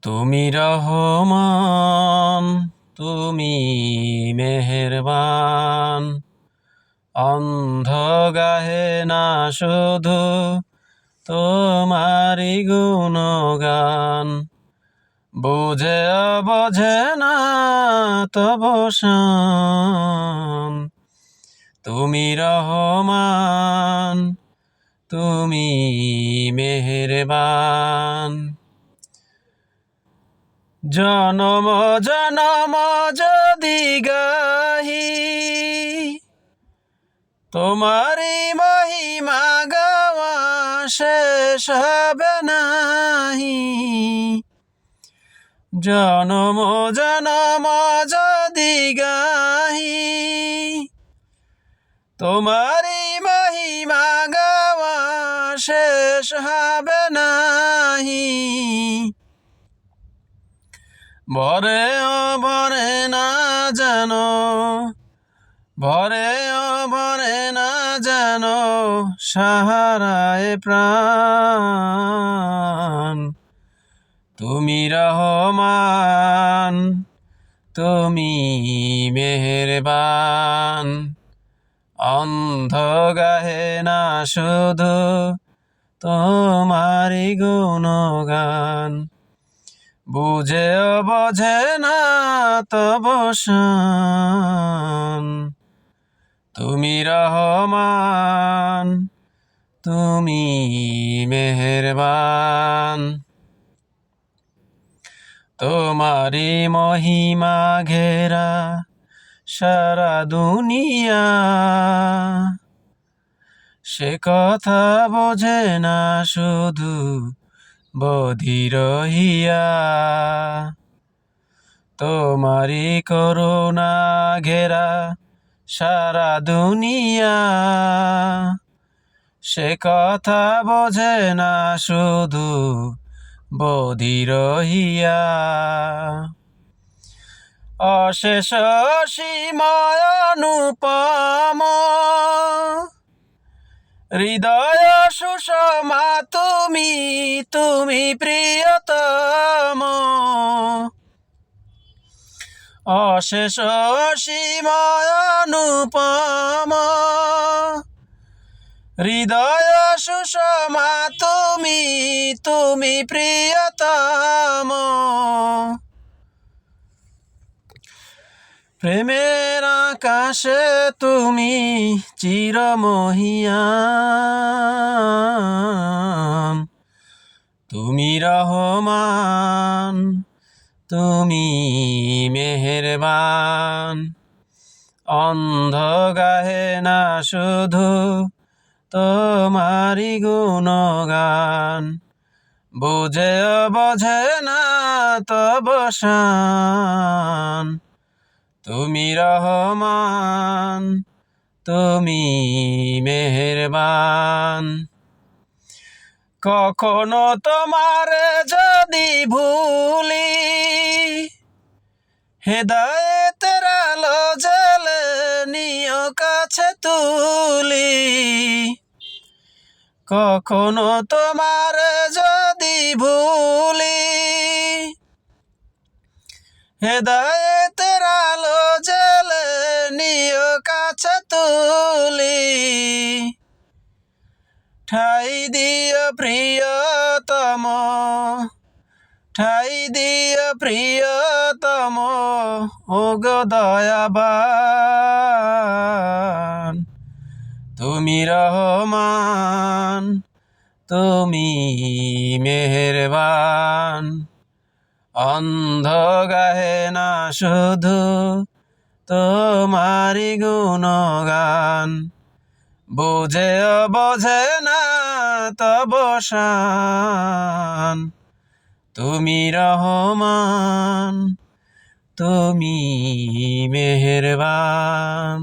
তুমি রহমান, তুমি মেহেরবান। অন্ধ গাহে না শুধু তোমারি গুণগান, বুঝে বোঝে না তব শান। তুমি রহমান, তুমি মেহেরবান। জনম জনম যদি গাহি তোমারি মহিমা, গাওয়া শেষ হবে নাহি। জনম জনম যদি গাহি তোমারি মহিমা, গাওয়া শেষ হবে নাহি। ভরে ও ভরে না যেন, ভরে ও ভরে না যেন সাহারায় প্রাণ। তুমি রহমান, তুমি মেহেরবান। অন্ধ গাহে না শুধু তোমারি গুণগান, বুঝে বোঝে না তব শান। তুমি রহমান, তুমি মেহেরবান। তোমারি মহিমা ঘেরা সারা দুনিয়া, সে কথা বোঝে না শুধু বধির হিয়া। তোমারি করুণা ঘেরা সারা দুনিয়া, সে কথা বোঝে না শুধু বধির হিয়া। অশেষ অসীময় অনুপম, হৃদয় সুষমা তুমি, তুমি প্রিয়তম। অশেষ অসীময় অনুপম, হৃদয় সুষমা তুমি, তুমি প্রিয়তম। প্রেমের আকাশে তুমি চিরমহিয়ান। তুমি রহমান, তুমি মেহেরবান। অন্ধ গাহে না শুধু তোমারি গুণগান, বুঝে বোঝে না তব শান। তুমি রহমান, তুমি মেহেরবান। কখনো তোমারে যদি ভুলি, হেদায়েতের আলো জ্বেলে নিও কাছে তুলি। কখনো তোমারে যদি ভুলি, হেদায়েতের আলো জ্বেলে নিও কাছে তুলি। ঠাই দিও প্রিয়তম, ঠাই দিও প্রিয়তম, ওগো দয়াবান। তুমি রহমান, তুমি মেহেরবান। অন্ধ গাহে না শুধু তোমারি গুণগান, বুঝে বোঝে না তব শান। তুমি রহমান, তুমি মেহেরবান।